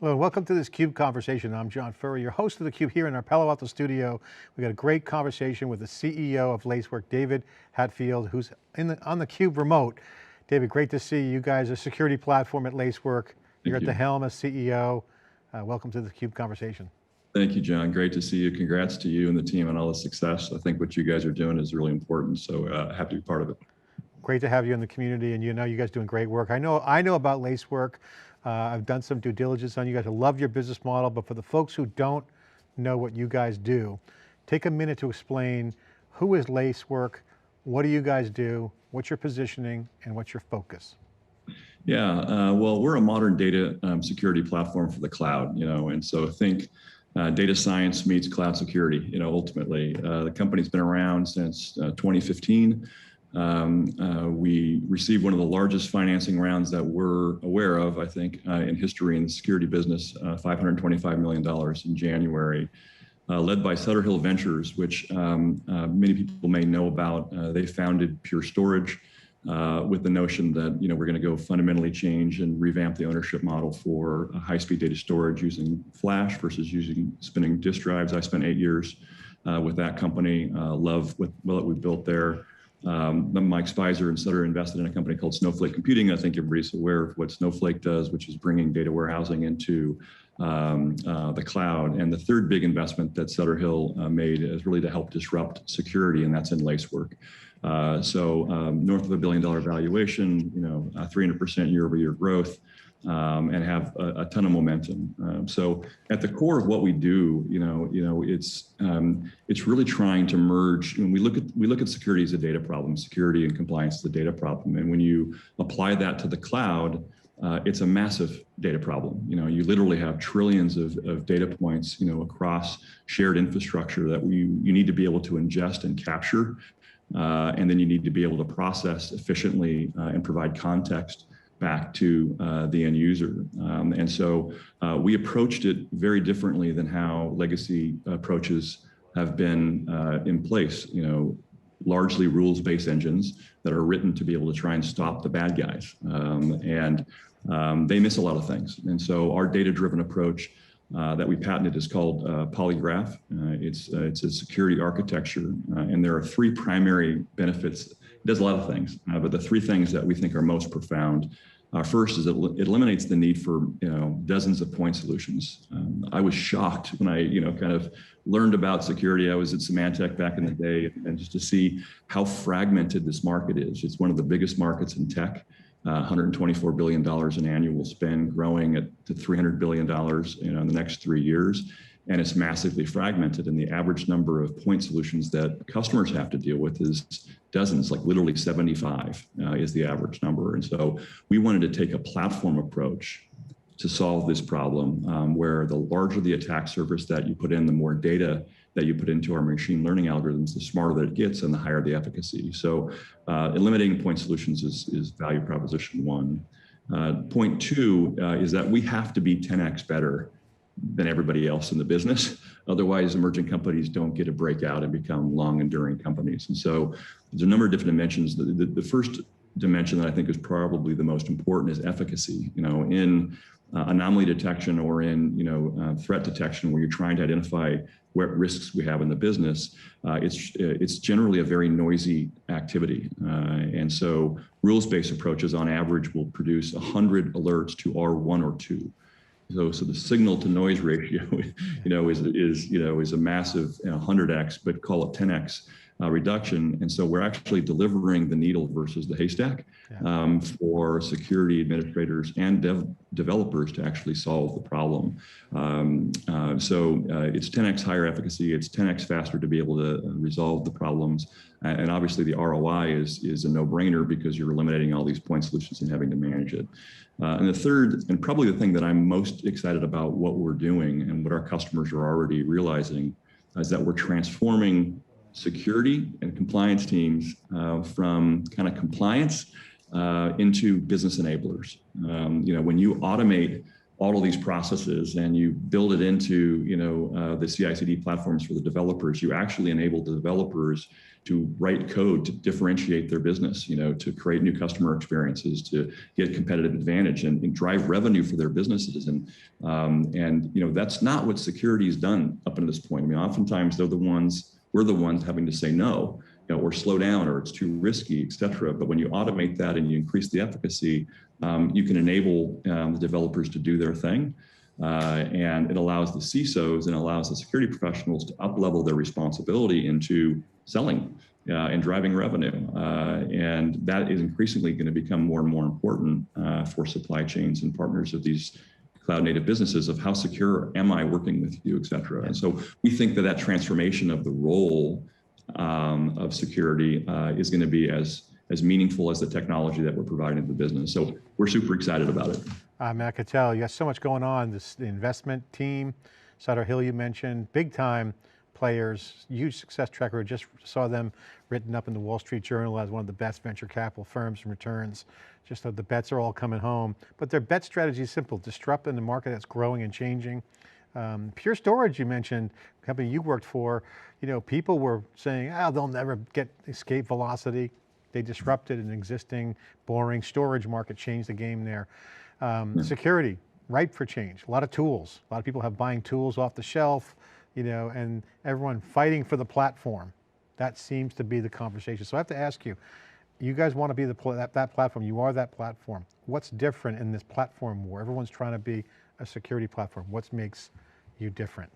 Hello, and welcome to this CUBE conversation. I'm John Furrier, your host of theCUBE here in our Palo Alto studio. We got a great conversation with the CEO of Lacework, David Hatfield, who's on the CUBE remote. David, great to see you. You guys are a security platform at Lacework. You're at the helm as CEO. Welcome to the CUBE conversation. Thank you, John. Great to see you. Congrats to you and the team on all the success. I think what you guys are doing is really important, so happy to be part of it. Great to have you in the community, and you guys doing great work. I know about Lacework. I've done some due diligence on you guys. I love your business model, but for the folks who don't know what you guys do, take a minute to explain who is Lacework, what do you guys do, what's your positioning, and what's your focus? Yeah, well, we're a modern data security platform for the cloud, and so think data science meets cloud security, ultimately. The company's been around since 2015. We received one of the largest financing rounds that we're aware of, I think, in history in the security business, $525 million in January, led by Sutter Hill Ventures, which many people may know about. They founded Pure Storage with the notion that we're going to go fundamentally change and revamp the ownership model for high-speed data storage using flash versus using spinning disk drives. I spent 8 years with that company, love what we built there. Mike Spicer and Sutter invested in a company called Snowflake Computing. I think everybody's aware of what Snowflake does, which is bringing data warehousing into the cloud. And the third big investment that Sutter Hill made is really to help disrupt security, and that's in Lacework. So north of $1 billion valuation, 300% year-over-year growth, and have a ton of momentum. So at the core of what we do, it's really trying to merge. When we look at security as a data problem, security and compliance is a data problem, and when you apply that to the cloud, it's a massive data problem. You literally have trillions of data points, across shared infrastructure that you need to be able to ingest and capture, and then you need to be able to process efficiently and provide context back to the end user. And so we approached it very differently than how legacy approaches have been in place, largely rules-based engines that are written to be able to try and stop the bad guys. And they miss a lot of things. And so our data-driven approach that we patented is called Polygraph. It's a security architecture, and there are three primary benefits. It does a lot of things, but the three things that we think are most profound. First is it eliminates the need for dozens of point solutions. I was shocked when I kind of learned about security. I was at Symantec back in the day, and just to see how fragmented this market is. It's one of the biggest markets in tech. $124 billion in annual spend, growing to $300 billion in the next 3 years. And it's massively fragmented, and the average number of point solutions that customers have to deal with is dozens, like literally 75 is the average number. And so we wanted to take a platform approach to solve this problem, where the larger the attack surface that you put in, the more data that you put into our machine learning algorithms, the smarter that it gets and the higher the efficacy. So eliminating point solutions is value proposition one. Point two is that we have to be 10x better than everybody else in the business. Otherwise, emerging companies don't get a breakout and become long enduring companies. And so there's a number of different dimensions. The first dimension that I think is probably the most important is efficacy. In anomaly detection or in threat detection, where you're trying to identify what risks we have in the business, it's generally a very noisy activity. And so rules-based approaches on average will produce 100 alerts to R1 or 2. So the signal to noise ratio, is a massive 100x, but call it 10x reduction. And so we're actually delivering the needle versus the haystack for security administrators and developers to actually solve the problem. So it's 10x higher efficacy. It's 10x faster to be able to resolve the problems. And obviously the ROI is a no-brainer because you're eliminating all these point solutions and having to manage it. And the third, and probably the thing that I'm most excited about what we're doing and what our customers are already realizing, is that we're transforming security and compliance teams from kind of compliance into business enablers. When you automate all of these processes and you build it into, the CI/CD platforms for the developers, you actually enable the developers to write code to differentiate their business, to create new customer experiences, to get competitive advantage and drive revenue for their businesses. And that's not what security's done up until this point. I mean, oftentimes we're the ones having to say no, or slow down, or it's too risky, et cetera. But when you automate that and you increase the efficacy, you can enable the developers to do their thing. And it allows the CISOs and allows the security professionals to up-level their responsibility into selling and driving revenue. And that is increasingly going to become more and more important for supply chains and partners of these cloud native businesses, of how secure am I working with you, et cetera. And so we think that transformation of the role of security is going to be as meaningful as the technology that we're providing to the business. So we're super excited about it. I could tell you have so much going on. The investment team, Sutter Hill you mentioned, big time players, huge success tracker. Just saw them written up in the Wall Street Journal as one of the best venture capital firms and returns. Just the bets are all coming home. But their bet strategy is simple: disrupt in the market that's growing and changing. Pure Storage, you mentioned, a company you worked for, people were saying, they'll never escape velocity. They disrupted an existing boring storage market, changed the game there. Security, ripe for change. A lot of tools. A lot of people have buying tools off the shelf, and everyone fighting for the platform. That seems to be the conversation. So I have to ask you, you guys want to be that platform. You are that platform. What's different in this platform war? Everyone's trying to be a security platform. What makes you different?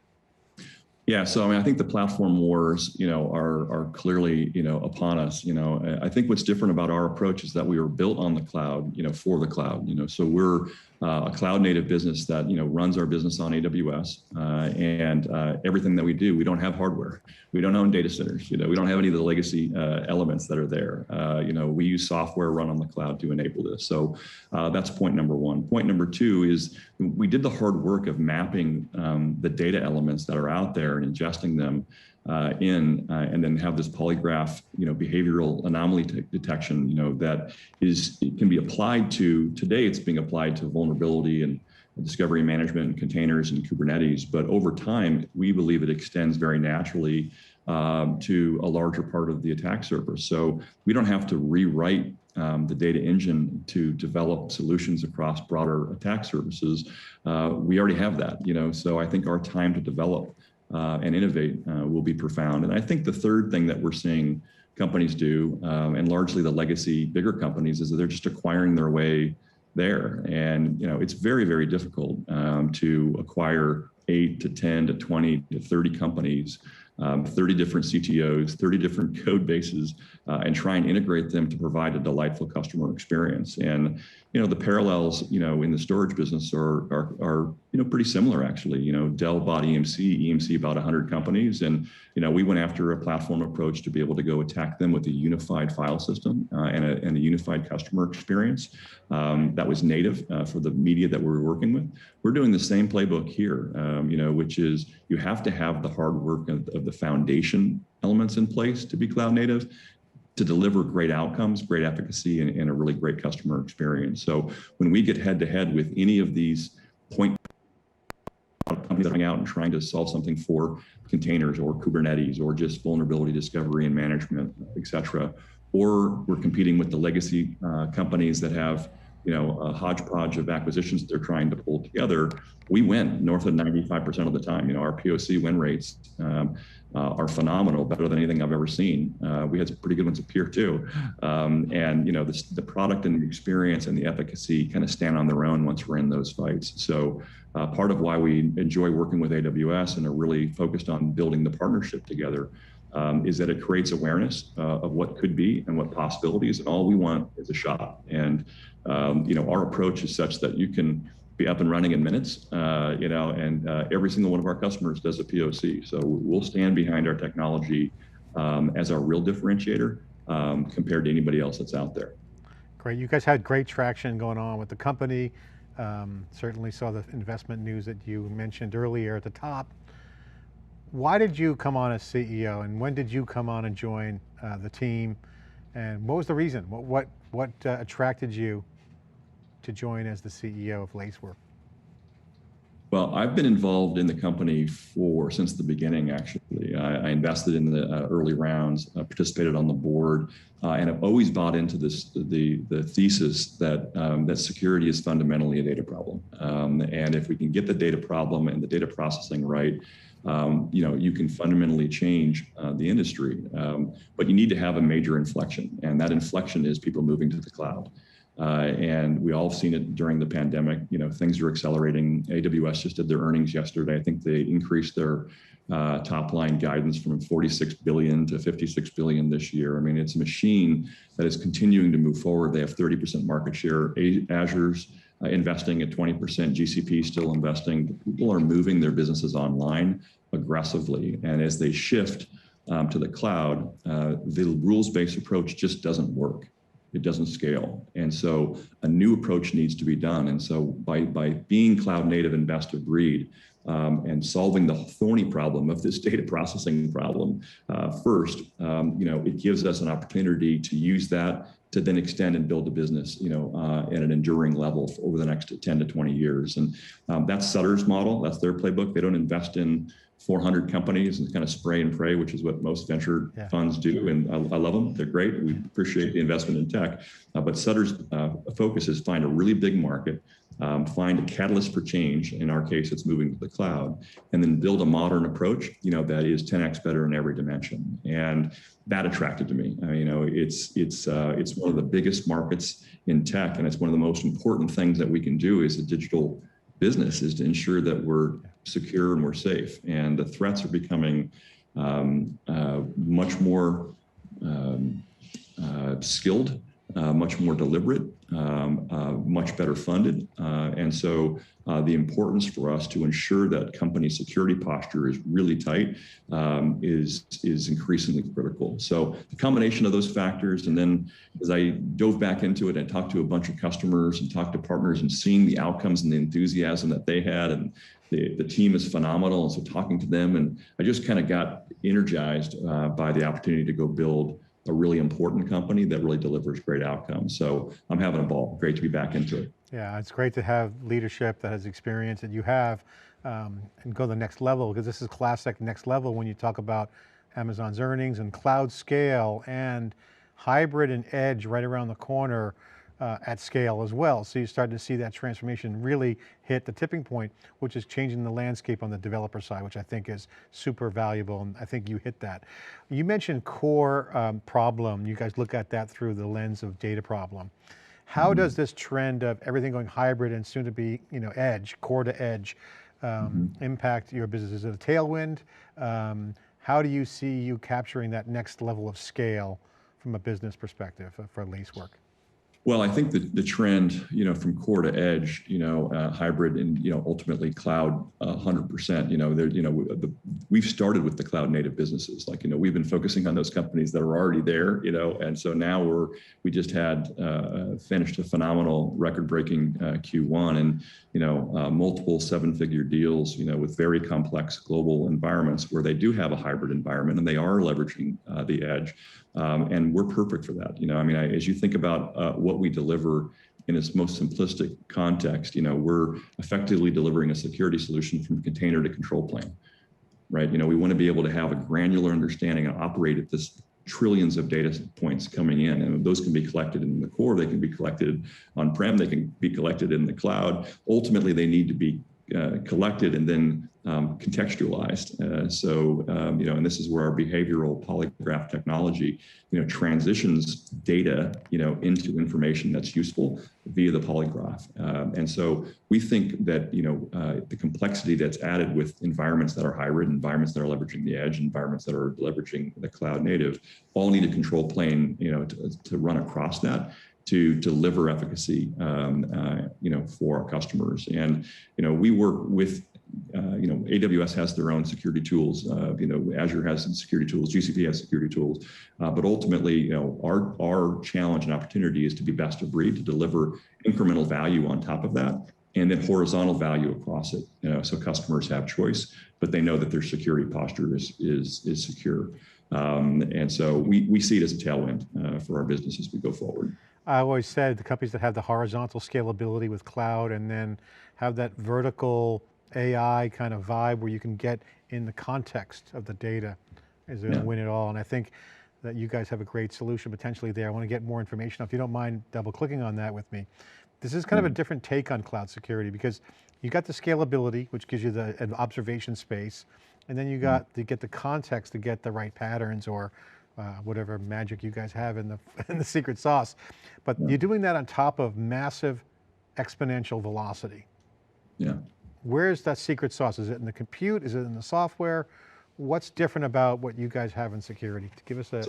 Yeah, so I think the platform wars, are clearly, upon us. I think what's different about our approach is that we were built on the cloud, for the cloud. So we're a cloud native business that runs our business on AWS, and everything that we do, we don't have hardware, we don't own data centers, we don't have any of the legacy elements that are there. We use software run on the cloud to enable this. So that's point number one. Point number two is we did the hard work of mapping the data elements that are out there and ingesting them and then have this polygraph, behavioral anomaly detection, that can be applied to, today it's being applied to vulnerability and discovery management and containers and Kubernetes. But over time, we believe it extends very naturally to a larger part of the attack surface. So we don't have to rewrite the data engine to develop solutions across broader attack surfaces. We already have that, so I think our time to develop and innovate will be profound. And I think the third thing that we're seeing companies do, and largely the legacy bigger companies, is that they're just acquiring their way there. And it's very, very difficult to acquire 8 to 10 to 20 to 30 companies, 30 different CTOs, 30 different code bases, and try and integrate them to provide a delightful customer experience. And the parallels, in the storage business are pretty similar, actually. Dell bought EMC bought 100 companies, and we went after a platform approach to be able to go attack them with a unified file system and a unified customer experience that was native for the media that we were working with. We're doing the same playbook here, which is you have to have the hard work of the foundation elements in place to be cloud native, to deliver great outcomes, great efficacy, and a really great customer experience. So when we get head to head with any of these point companies that are out and trying to solve something for containers or Kubernetes or just vulnerability discovery and management, et cetera, or we're competing with the legacy companies that have a hodgepodge of acquisitions that they're trying to pull together, we win north of 95% of the time. Our POC win rates are phenomenal, better than anything I've ever seen. We had some pretty good ones up here too. And the product and the experience and the efficacy kind of stand on their own once we're in those fights. So part of why we enjoy working with AWS and are really focused on building the partnership together is that it creates awareness of what could be and what possibilities, and all we want is a shot. And our approach is such that you can be up and running in minutes, and every single one of our customers does a POC. So we'll stand behind our technology as our real differentiator compared to anybody else that's out there. Great, you guys had great traction going on with the company. Certainly saw the investment news that you mentioned earlier at the top. Why did you come on as CEO, and when did you come on and join the team? And what was the reason? What attracted you to join as the CEO of Lacework? Well, I've been involved in the company since the beginning, actually. I invested in the early rounds, participated on the board, and have always bought into the thesis that that security is fundamentally a data problem. And if we can get the data problem and the data processing right, you can fundamentally change the industry. But you need to have a major inflection, and that inflection is people moving to the cloud. And we all have seen it during the pandemic. Things are accelerating. AWS just did their earnings yesterday. I think they increased their top line guidance from 46 billion to 56 billion this year. I mean, it's a machine that is continuing to move forward. They have 30% market share. Azure's investing at 20%. GCP still investing. People are moving their businesses online aggressively. And as they shift to the cloud, the rules-based approach just doesn't work. It doesn't scale. And so a new approach needs to be done. And so by being cloud native and best of breed, and solving the thorny problem of this data processing problem first, it gives us an opportunity to use that to then extend and build a business, at an enduring level over the next 10 to 20 years. And that's Sutter's model. That's their playbook. They don't invest in 400 companies and kind of spray and pray, which is what most venture funds do. And I love them. They're great. We appreciate the investment in tech. But Sutter's focus is find a really big market, find a catalyst for change. In our case, it's moving to the cloud, and then build a modern approach, that is 10x better in every dimension. And that attracted to me. It's one of the biggest markets in tech, and it's one of the most important things that we can do as a digital business is to ensure that we're secure and we're safe. And the threats are becoming much more skilled, much more deliberate, much better funded. And so the importance for us to ensure that company security posture is really tight is increasingly critical. So the combination of those factors, and then as I dove back into it and talked to a bunch of customers and talked to partners and seeing the outcomes and the enthusiasm that they had, and the team is phenomenal. And so talking to them, and I just kind of got energized by the opportunity to go build a really important company that really delivers great outcomes. So I'm having a ball. Great to be back into it. Yeah, it's great to have leadership that has experience that you have and go to the next level, because this is classic next level when you talk about Amazon's earnings and cloud scale and hybrid and edge right around the corner at scale as well. So you're starting to see that transformation really hit the tipping point, which is changing the landscape on the developer side, which I think is super valuable. And I think you hit that. You mentioned core problem. You guys look at that through the lens of data problem. How does this trend of everything going hybrid and soon to be, edge, core to edge, impact your business? Is it a tailwind? How do you see you capturing that next level of scale from a business perspective for Lacework? Well, I think the trend, from core to edge, hybrid and, ultimately cloud 100%, we've started with the cloud native businesses. We've been focusing on those companies that are already there, and so now we just had finished a phenomenal record-breaking Q1 and, multiple seven-figure deals, with very complex global environments where they do have a hybrid environment and they are leveraging the edge. And we're perfect for that. As you think about what we deliver in its most simplistic context, we're effectively delivering a security solution from container to control plane, right? We want to be able to have a granular understanding and operate at this trillions of data points coming in, and those can be collected in the core, they can be collected on-prem, they can be collected in the cloud. Ultimately, they need to be collected and then contextualized. And this is where our behavioral polygraph technology, transitions data, into information that's useful via the polygraph. And so we think that, the complexity that's added with environments that are hybrid, environments that are leveraging the edge, environments that are leveraging the cloud native, all need a control plane, to run across that, to deliver efficacy, for our customers. And, we work with, AWS has their own security tools, Azure has some security tools, GCP has security tools, but ultimately, our challenge and opportunity is to be best of breed, to deliver incremental value on top of that, and then horizontal value across it, so customers have choice, but they know that their security posture is secure. And so we see it as a tailwind for our business as we go forward. I always said the companies that have the horizontal scalability with cloud and then have that vertical AI kind of vibe where you can get in the context of the data is going to win it all. And I think that you guys have a great solution potentially there. I want to get more information. If you don't mind double clicking on that with me. This is kind of a different take on cloud security because you got the scalability, which gives you an observation space. And then you got to get the context to get the right patterns or whatever magic you guys have in the secret sauce. But you're doing that on top of massive exponential velocity. Yeah. Where's that secret sauce? Is it in the compute? Is it in the software? What's different about what you guys have in security? Give us a. It's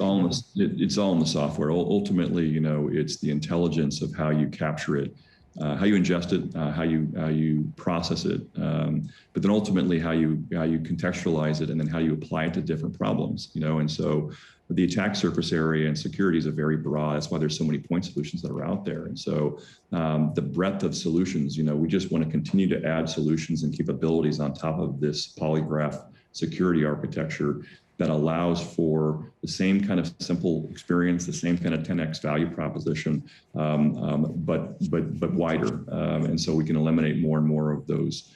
all in the software. Ultimately, it's the intelligence of how you capture it, how you ingest it, how you process it, but then ultimately how you contextualize it, and then how you apply it to different problems. And so the attack surface area and security is a very broad. That's why there's so many point solutions that are out there. And so the breadth of solutions, we just want to continue to add solutions and capabilities on top of this polygraph security architecture that allows for the same kind of simple experience, the same kind of 10x value proposition, but wider. And so we can eliminate more and more of those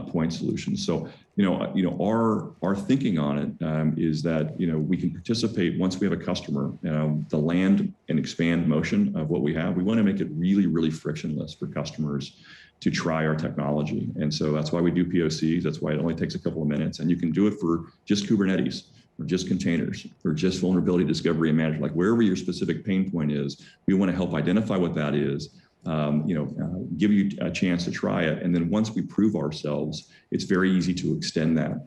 point solutions. So, our thinking on it is that, we can participate once we have a customer, the land and expand motion of what we have. We want to make it really, really frictionless for customers to try our technology. And so that's why we do POCs. That's why it only takes a couple of minutes. And you can do it for just Kubernetes or just containers or just vulnerability discovery and management, like wherever your specific pain point is, we want to help identify what that is, give you a chance to try it. And then once we prove ourselves, it's very easy to extend that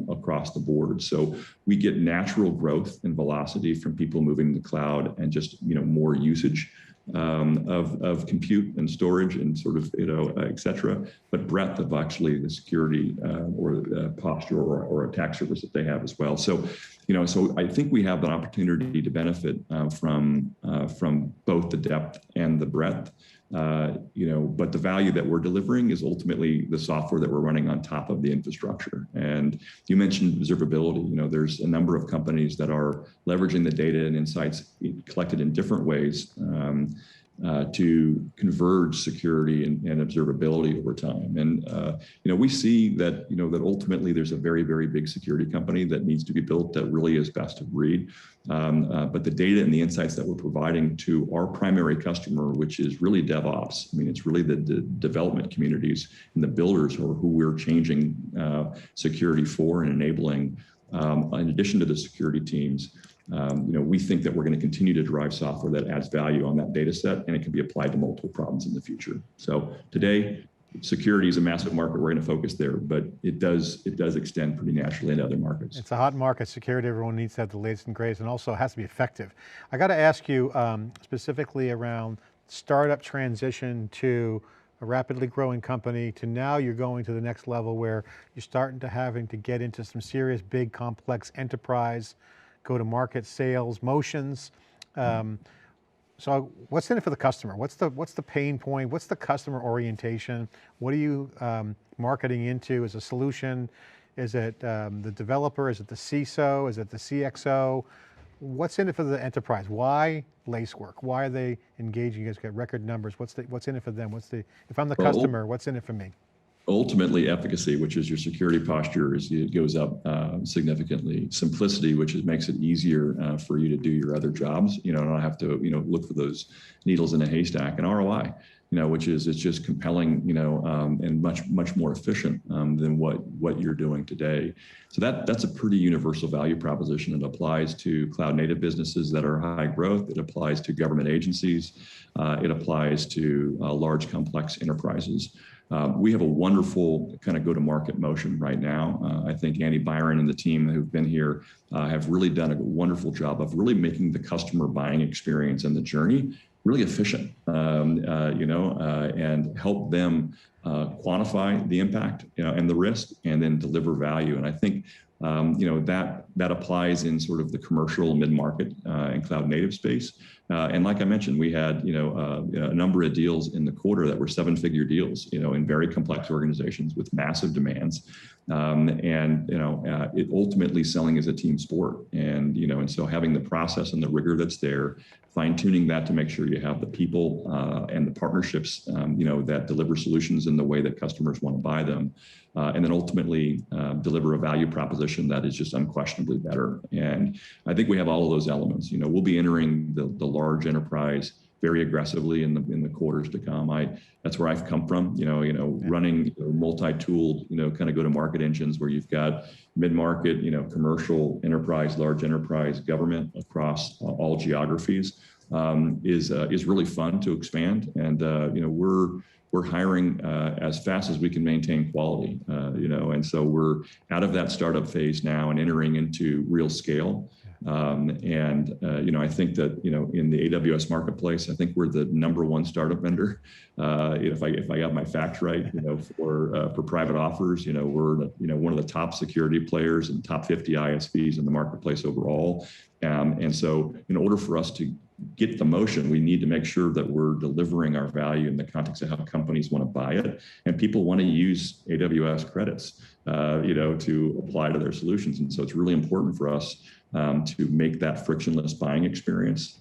across the board. So we get natural growth and velocity from people moving to the cloud and just, more usage of compute and storage and sort of, et cetera, but breadth of actually the security or the posture or attack surface that they have as well. So, so I think we have an opportunity to benefit from both the depth and the breadth. But the value that we're delivering is ultimately the software that we're running on top of the infrastructure. And you mentioned observability. There's a number of companies that are leveraging the data and insights collected in different ways to converge security and observability over time. And we see that that ultimately there's a very, very big security company that needs to be built that really is best of breed. But the data and the insights that we're providing to our primary customer, which is really DevOps, it's really the development communities and the builders who we're changing security for and enabling, in addition to the security teams. We think that we're going to continue to drive software that adds value on that data set, and it can be applied to multiple problems in the future. So today, security is a massive market. We're going to focus there, but it does extend pretty naturally into other markets. It's a hot market. Security, everyone needs to have the latest and greatest, and also it has to be effective. I got to ask you specifically around startup transition to a rapidly growing company to now you're going to the next level where you're starting to having to get into some serious, big, complex enterprise go-to-market sales motions. So what's in it for the customer? What's the pain point? What's the customer orientation? What are you marketing into as a solution? Is it the developer? Is it the CISO? Is it the CXO? What's in it for the enterprise? Why Lacework? Why are they engaging? You guys got record numbers. What's in it for them? If I'm the customer, what's in it for me? Ultimately, efficacy, which is your security posture, it goes up significantly. Simplicity, which makes it easier for you to do your other jobs. Not have to look for those needles in a haystack. And ROI, which is it's just compelling, and much more efficient than what you're doing today. So that's a pretty universal value proposition. It applies to cloud native businesses that are high growth. It applies to government agencies. It applies to large complex enterprises. We have a wonderful kind of go-to-market motion right now. I think Andy Byron and the team who've been here have really done a wonderful job of really making the customer buying experience and the journey really efficient, and help them quantify the impact, and the risk, and then deliver value. And I think, that that applies in sort of the commercial mid-market and cloud native space. And like I mentioned, we had a number of deals in the quarter that were 7-figure deals, in very complex organizations with massive demands. It ultimately selling is a team sport, and so having the process and the rigor that's there, fine-tuning that to make sure you have the people and the partnerships, that deliver solutions in the way that customers want to buy them, and then ultimately deliver a value proposition that is just unquestionably better. And I think we have all of those elements. We'll be entering the large enterprise very aggressively in the quarters to come. That's where I've come from, running multi-tooled, kind of go-to-market engines where you've got mid-market, commercial, enterprise, large enterprise, government across all geographies, is really fun to expand. And we're hiring as fast as we can maintain quality, and so we're out of that startup phase now and entering into real scale. I think that, in the AWS marketplace, I think we're the #1 startup vendor. If I got my facts right, for private offers, we're one of the top security players and top 50 ISVs in the marketplace overall. And so in order for us to get the motion, we need to make sure that we're delivering our value in the context of how companies want to buy it. And people want to use AWS credits, to apply to their solutions. And so it's really important for us to make that frictionless buying experience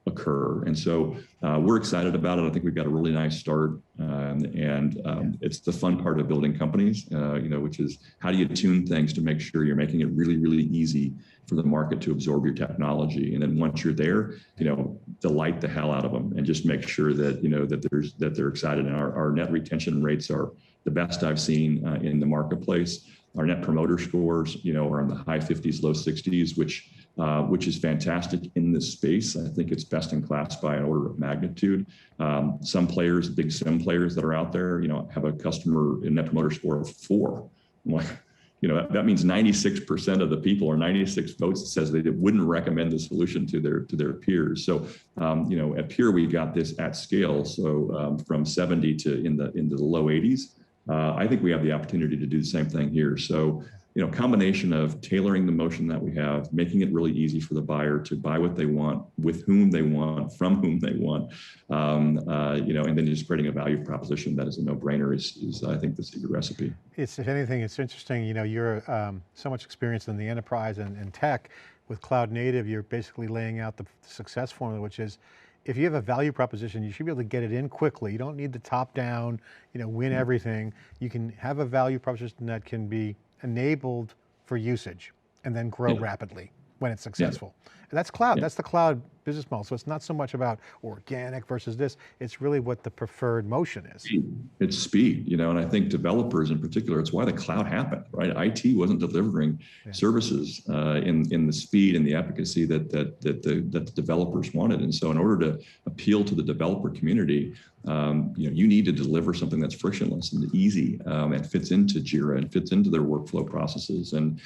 occur. And so we're excited about it. I think we've got a really nice start. It's the fun part of building companies, which is how do you tune things to make sure you're making it really, really easy for the market to absorb your technology. And then once you're there, delight the hell out of them and just make sure that, that they're excited. And our net retention rates are the best I've seen in the marketplace. Our net promoter scores, are in the high 50s, low 60s, which is fantastic in this space. I think it's best in class by an order of magnitude. Some players, big SIM players that are out there, have a customer net promoter score of 4. I'm like, that means 96% of the people, or 96 votes, says they wouldn't recommend the solution to their peers. So, at Pure, we got this at scale. So from 70 to into the low 80s. I think we have the opportunity to do the same thing here. So, combination of tailoring the motion that we have, making it really easy for the buyer to buy what they want, with whom they want, from whom they want, and then just creating a value proposition that is a no-brainer is I think, the secret recipe. If anything, it's interesting, you're so much experience in the enterprise and tech. With cloud native, you're basically laying out the success formula, which is, if you have a value proposition, you should be able to get it in quickly. You don't need the top down, win everything. You can have a value proposition that can be enabled for usage and then grow rapidly when it's successful. And that's cloud, that's the cloud business model. So it's not so much about organic versus this, it's really what the preferred motion is. It's speed, and I think developers in particular, it's why the cloud happened, right? IT wasn't delivering services in the speed and the efficacy that the developers wanted. And so in order to appeal to the developer community, you need to deliver something that's frictionless and easy, and fits into Jira and fits into their workflow processes and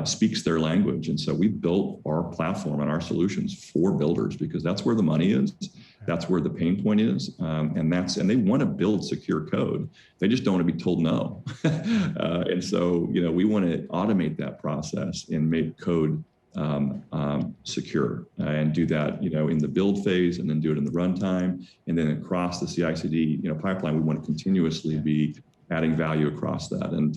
speaks their language. And so we built our platform and our solutions for builders because that's where the money is, that's where the pain point is, and they want to build secure code. They just don't want to be told no. And so we want to automate that process and make code secure, and do that, in the build phase, and then do it in the runtime, and then across the CI/CD, pipeline. We want to continuously be adding value across that, and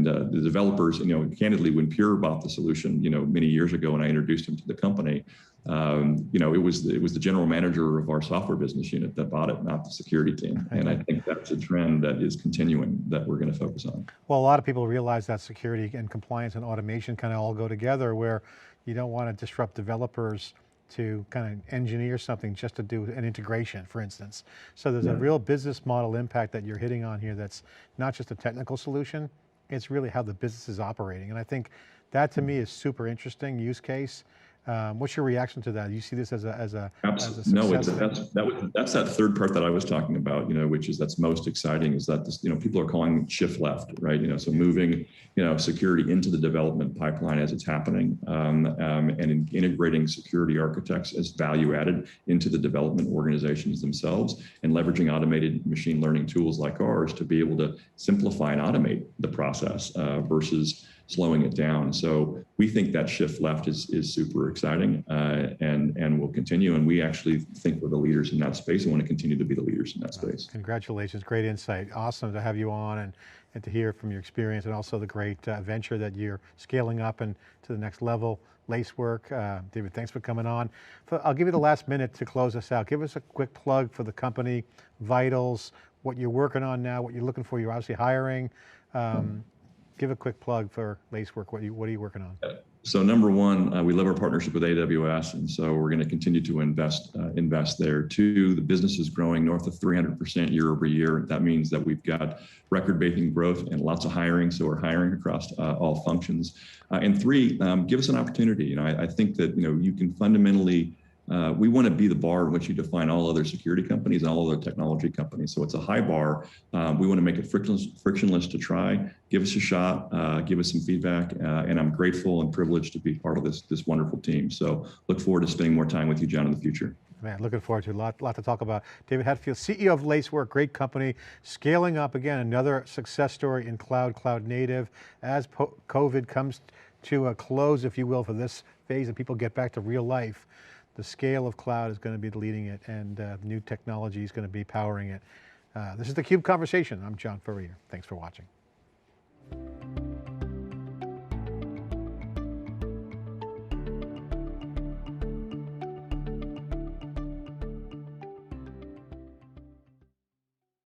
the developers, candidly, when Pure bought the solution, many years ago, when I introduced him to the company, it was the general manager of our software business unit that bought it, not the security team. And I think that's a trend that is continuing that we're going to focus on. Well, a lot of people realize that security and compliance and automation kind of all go together, where you don't want to disrupt developers to kind of engineer something just to do an integration, for instance. So there's a real business model impact that you're hitting on here that's not just a technical solution, it's really how the business is operating. And I think that, to me, is super interesting use case. What's your reaction to that? Do you see this as a success? No, that's that third part that I was talking about, which is that's most exciting, is that this, people are calling shift left, right? So moving, security into the development pipeline as it's happening, and integrating security architects as value added into the development organizations themselves, and leveraging automated machine learning tools like ours to be able to simplify and automate the process, versus slowing it down. So we think that shift left is super exciting, and will continue. And we actually think we're the leaders in that space and want to continue to be the leaders in that space. Congratulations, great insight. Awesome to have you on and to hear from your experience, and also the great venture that you're scaling up and to the next level, Lacework. David, thanks for coming on. I'll give you the last minute to close us out. Give us a quick plug for the company, vitals, what you're working on now, what you're looking for. You're obviously hiring. Give a quick plug for Lacework. What are you working on? So number one, we love our partnership with AWS, and so we're going to continue to invest there. Two, the business is growing north of 300% year over year. That means that we've got record-breaking growth and lots of hiring, so we're hiring across all functions. And three, give us an opportunity. I think that you can fundamentally. We want to be the bar in which you define all other security companies and all other technology companies. So it's a high bar. We want to make it frictionless to try. Give us a shot, give us some feedback, and I'm grateful and privileged to be part of this wonderful team. So look forward to spending more time with you, John, in the future. Man, looking forward to a lot to talk about. David Hatfield, CEO of Lacework, great company, scaling up again, another success story in cloud native. As COVID comes to a close, if you will, for this phase and people get back to real life, the scale of cloud is going to be leading it, and new technology is going to be powering it. This is theCUBE Conversation. I'm John Furrier. Thanks for watching.